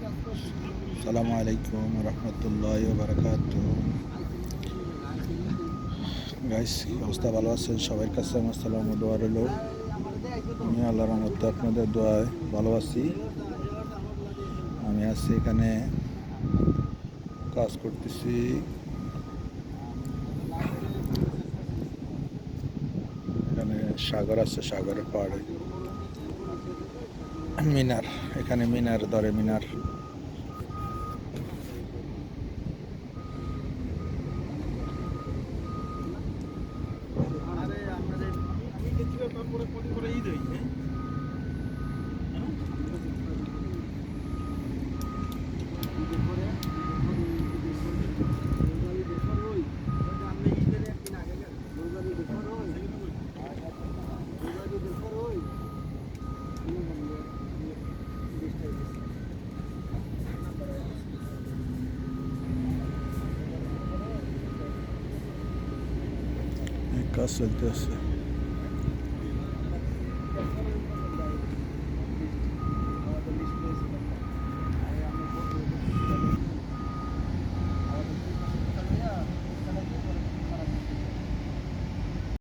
আসসালামু আলাইকুম রহমতুল্লাহ বারাকাতুহ। গাইস, অবস্থা ভালো আছেন? সবার কাছে আমার সালাম ও দোয়া রইল। আমি আল্লাহর রহমতে আপনাদের দোয়ায় ভালো আছি। আমি আছি এখানে কাজ করতেছি। এখানে সাগর আছে, সাগরের পাড়ে মিনার, এখানে মিনার ধরে মিনার। কাজ চলতে আছে।